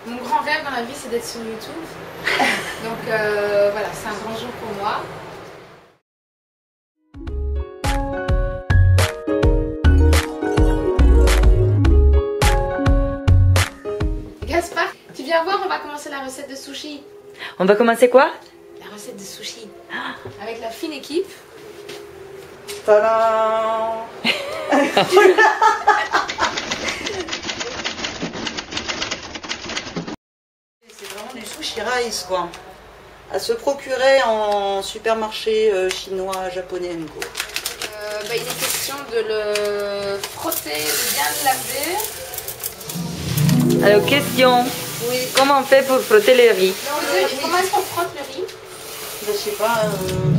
Mon grand rêve dans la vie, c'est d'être sur YouTube. Donc voilà, c'est un grand jour pour moi. Gaspard, tu viens voir, on va commencer la recette de sushi. On va commencer quoi? La recette de sushi. Avec la fine équipe. Tadam. C'est vraiment du sushi rice quoi. À se procurer en supermarché chinois, japonais et co. Il est question de le frotter, de bien le laver. Alors, question. Oui. Comment on fait pour frotter le riz? Comment est-ce qu'on frotte le riz? Je sais pas.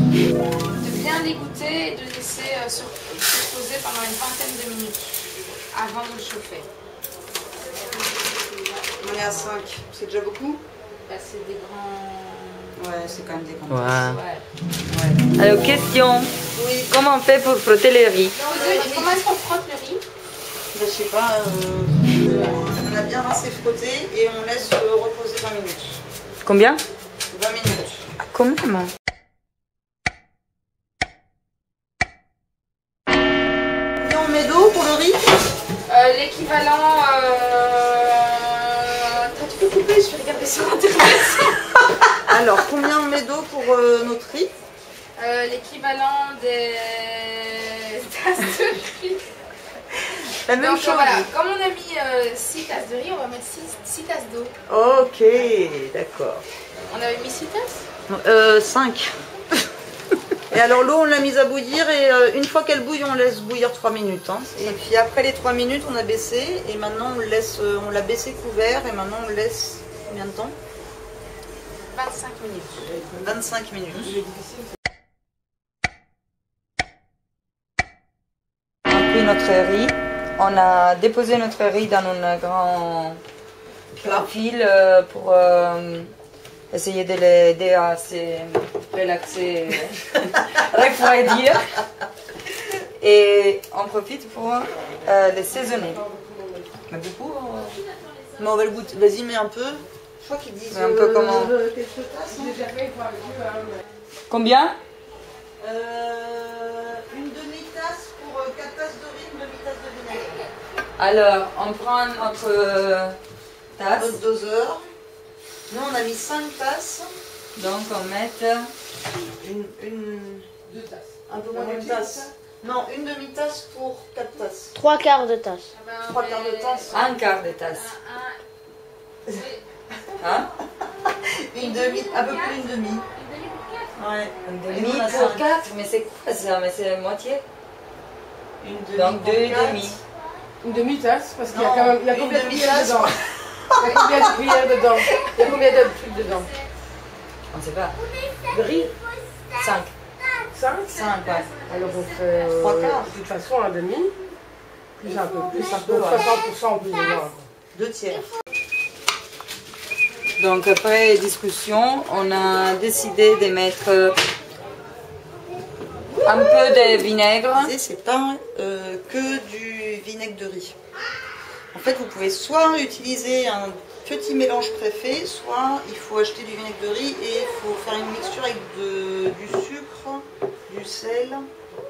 De bien l'égoutter et de laisser se poser pendant une vingtaine de minutes avant de le chauffer. On est à 5. C'est déjà beaucoup? Bah, c'est des grands... Ouais, c'est quand même des grands. Wow. Ouais. Ouais. Alors, question. Oui. Comment on fait pour frotter le riz? Comment est-ce qu'on frotte le riz? Je sais pas. On a bien assez frotté et on laisse reposer 20 minutes. Combien? 20 minutes. Quand même. Combien on met d'eau pour le riz? L'équivalent... Tu peux couper, je vais regarder sur internet. Alors, combien on met d'eau pour notre riz? L'équivalent des tasses de riz. La même Donc chose. voilà, comme on a mis 6 tasses de riz, on va mettre 6 tasses d'eau. Ok, d'accord. On avait mis 6 tasses? 5. Et alors l'eau on l'a mise à bouillir et une fois qu'elle bouille on laisse bouillir 3 minutes. Hein. Et puis après les 3 minutes on a baissé et maintenant on laisse, on l'a baissé couvert et maintenant on le laisse combien de temps? 25 minutes. 25 minutes. On a pris notre riz. On a déposé notre riz dans un grand fil pour essayer de l'aider à se relaxer, refroidir. Et on profite pour les saisonner. Mais beaucoup. Mais on va le goûter. Vas-y mets un peu. Je crois qu'ils disent Un peu comment? quelques tasses. Non Combien? Une demi-tasse pour 4 tasses de riz, une demi-tasse de vinaigre. Alors, on prend notre tasse. Notre doseur. Nous on a mis 5 tasses. Donc, on met Deux tasses. Un peu moins d'une tasse. Non, une demi-tasse pour 4 tasses. 3 quarts de tasse. 3 quarts de tasse. un quart de tasse. Hein? Une demi, un peu plus d'une demi. Ouais. Un demi pour 4, mais c'est quoi ça? Mais c'est la moitié. Une demi. Donc, pour 2 et quatre. demi. Une demi-tasse, parce qu'il y a Non, quand même, il y a une combien de cuillères demi-tasse. dedans? Il y a combien de cuillères dedans? Il y a combien de trucs dedans? On ne sait pas. De riz? 5. 5? 5, ouais. Alors on fait Trois quarts. de toute façon un demi, plus un peu plus, peu, donc ouais. 60% plus ou moins. 2 tiers. Donc, après discussion, on a décidé de mettre un peu de vinaigre. C'est pas que du vinaigre de riz. En fait, vous pouvez soit utiliser un petit mélange préfet, soit il faut acheter du vinaigre de riz et il faut faire une mixture avec du sucre, du sel.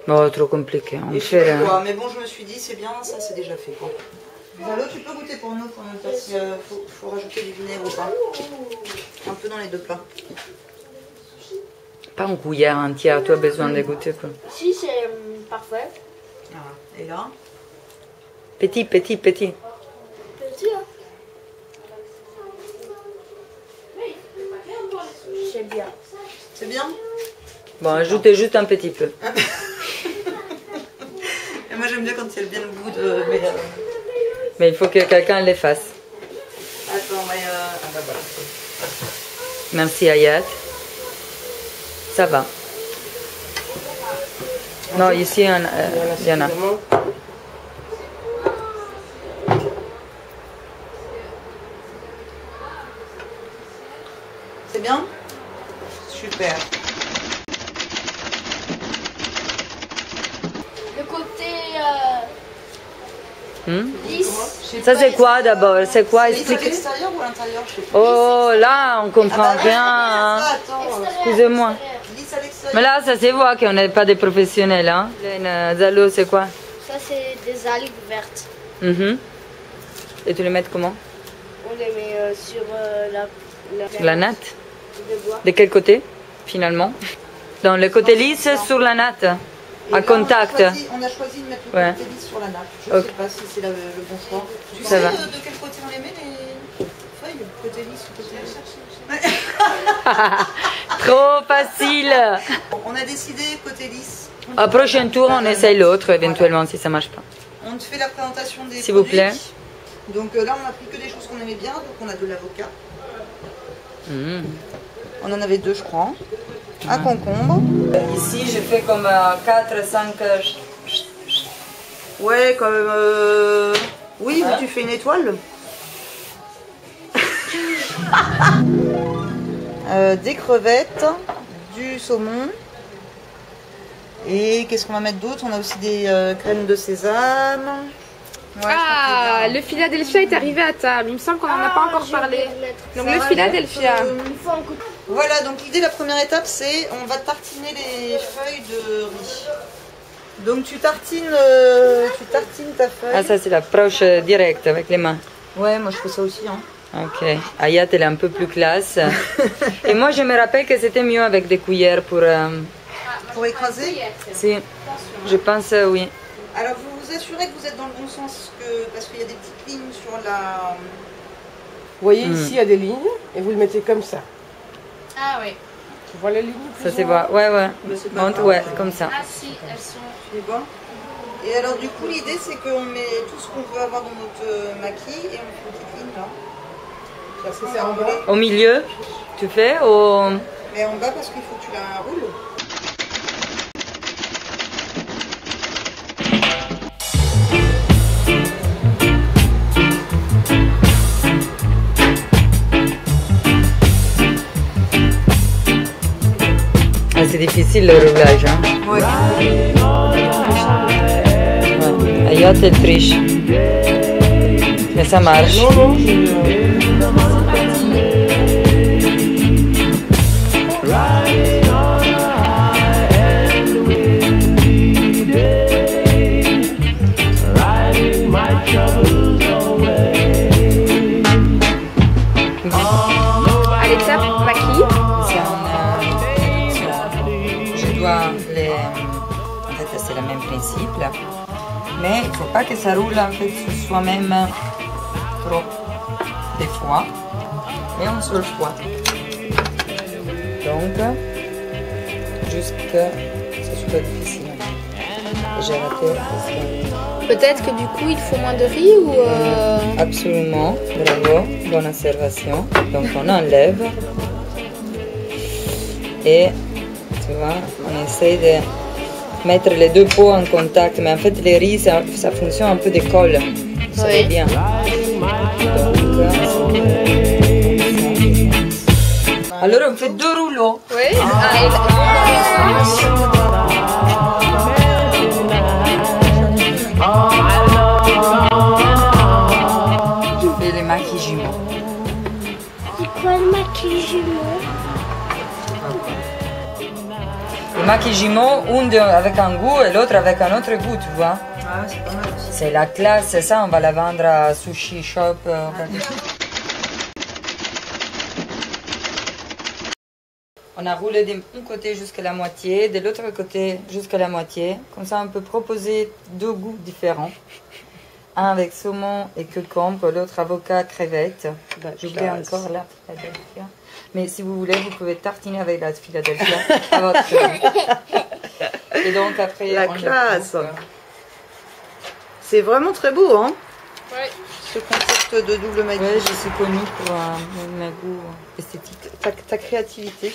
Non, trop compliqué. On Et fait. je sais quoi. Mais bon, je me suis dit, c'est bien, ça c'est déjà fait. Quoi. Zalo, tu peux goûter pour nous, parce qu'il faut rajouter du vinaigre ou pas. Un peu dans les deux plats. Pas une cuillère entière, tu as besoin de goûter. Quoi. Si, c'est parfait. Voilà. Et là, Petit, petit, petit. Petit, hein? C'est bien. c'est bien. Bon, ajoutez juste un petit peu. Et moi j'aime bien quand il y a bien le goût de... Mais il faut que quelqu'un le fasse. Attends, mais... Ah bah voilà. Merci Ayat. Ça va. Non, ici, il y en a. Suffisamment. C'est bien? Super. Le côté Ça c'est quoi d'abord? C'est quoi? C'est lisse à Explique. l'extérieur ou à l'intérieur? Je sais pas. Oh là, on comprend rien. Hein. Ça, attends. Excusez-moi. Lisse à l'extérieur. Mais là, ça se voit qu'on n'est pas des professionnels. Hein. Zalo, c'est quoi? Ça, c'est des algues vertes. Mhm. Et tu les mets comment? On les met sur La natte. de bois. De quel côté, finalement? Dans le côté lisse, sur la natte, Et à là, contact. On a choisi de mettre le Ouais. côté lisse sur la nappe. Je Ok. sais pas si c'est le bon choix. Tu Ça sais va. de quel côté on les met les feuilles? Côté lisse ou côté Trop facile. On a décidé côté lisse. Au prochain tour, on essaye l'autre, éventuellement, si ça marche pas. On te fait la présentation des S'il vous produits. plaît. Donc là, on a pris que des choses qu'on aimait bien. Donc on a de l'avocat. Mm. On en avait 2, je crois. Un concombre. Ici, je fais comme 4-5... Ouais, comme... Oui, mais tu fais une étoile. Des crevettes, du saumon. Et qu'est-ce qu'on va mettre d'autre? On a aussi des crèmes de sésame. Ouais, je crois que c'est bien. Le Philadelphia est arrivé à table. Il me semble qu'on n'en a pas encore parlé. Donc Ça le va, Philadelphia. Il faut un coup de... Voilà, donc l'idée, la première étape, c'est on va tartiner les feuilles de riz. Donc tu tartines ta feuille. Ah, ça, c'est l'approche directe avec les mains. Ouais, moi je fais ça aussi. Hein. Ok. Ayat, elle est un peu plus classe. Et moi, je me rappelle que c'était mieux avec des cuillères pour... Pour écraser. Si, je pense oui. Alors vous vous assurez que vous êtes dans le bon sens, parce qu'il y a des petites lignes sur la... Vous voyez ici, il y a des lignes et vous le mettez comme ça. Ah oui. Tu vois les lignes Ça se voit. Ouais, ouais. Mais c'est pas Monte, grave. ouais, comme ça. Ah si, elles sont... Tu vois. Et alors du coup l'idée c'est qu'on met tout ce qu'on veut avoir dans notre maquis et on fait une petite ligne là. Parce que c'est en bas. Au milieu, tu fais au... Mais en bas parce qu'il faut que tu la roules. Ah, c'est difficile le roulage. Hein. Ouais. Ouais. Ayat, elle triche. Mais ça marche. Non, non, Alexa, maquille. Je dois les... En fait, c'est le même principe. Là. Mais il ne faut pas que ça roule en fait, sur soi-même trop des fois. Mais un seul fois. Donc, juste que c'est super difficile. J'ai raté parce que... Peut-être que du coup il faut moins de riz ou... Absolument, bravo, bonne observation. Donc on enlève et tu vois, on essaie de mettre les deux pots en contact, mais en fait les riz ça fonctionne un peu de colle, ça va bien. Donc, alors on fait 2 rouleaux. Oui. Je fais les maquillements. C'est quoi le maquillement? Le maquillement, avec un goût et l'autre avec un autre goût, tu vois. Ah, c'est pas mal aussi. C'est la classe, ça on va la vendre à Sushi Shop. On a roulé d'un côté jusqu'à la moitié, de l'autre côté jusqu'à la moitié. Comme ça on peut proposer 2 goûts différents. Un avec saumon et concombre, l'autre avocat crevette. J'oublie encore la Philadelphia. Mais si vous voulez, vous pouvez tartiner avec la Philadelphia à votre goût. Et donc après, La on le classe. coupe. C'est vraiment très beau, hein, Ouais. ce concept de double maquis. Ouais, je suis connue pour mes goûts esthétiques. Ta créativité.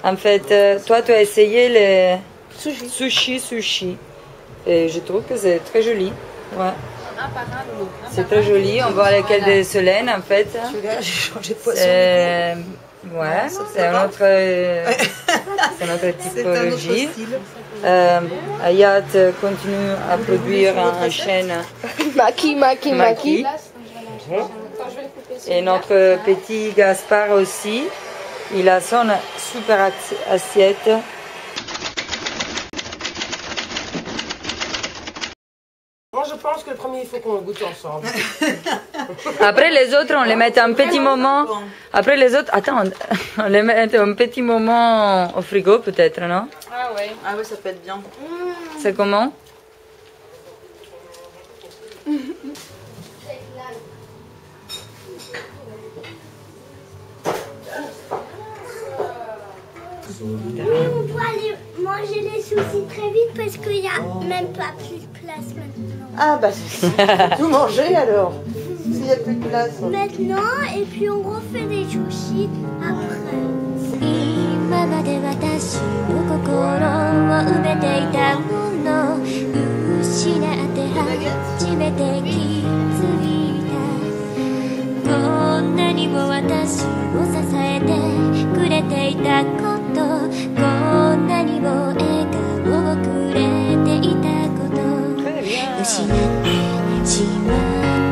En fait, toi, tu as essayé les sushi. Et je trouve que c'est très joli. Ouais. Un par un, C'est très joli. On voit lequel de Solène, en fait. Celui-là, j'ai changé de poisson. C'est Ouais, ça, c'est va. notre C'est un autre typologie. style. Hayat continue à produire en chaîne Maki, maki, maquis. Et notre petit Gaspard aussi, il a son super assiette. Moi, je pense que le premier, il faut qu'on le goûte ensemble. Après les autres, on les met un petit moment. Après les autres, attends, on les met un petit moment au frigo peut-être, non? Ah ouais. Ah ouais, ça peut être bien. C'est comment? On doit aller manger les sushis très vite parce qu'il n'y a même pas plus de place maintenant. Ah, bah, c'est tout manger alors. S'il n'y a plus de place. Maintenant, et puis on refait des sushis après. 今まで私の心を埋めていたもの失って初めて気づいたこんなにも私を支えてくれていたことこんなにも笑顔をくれていたこと失ってしまった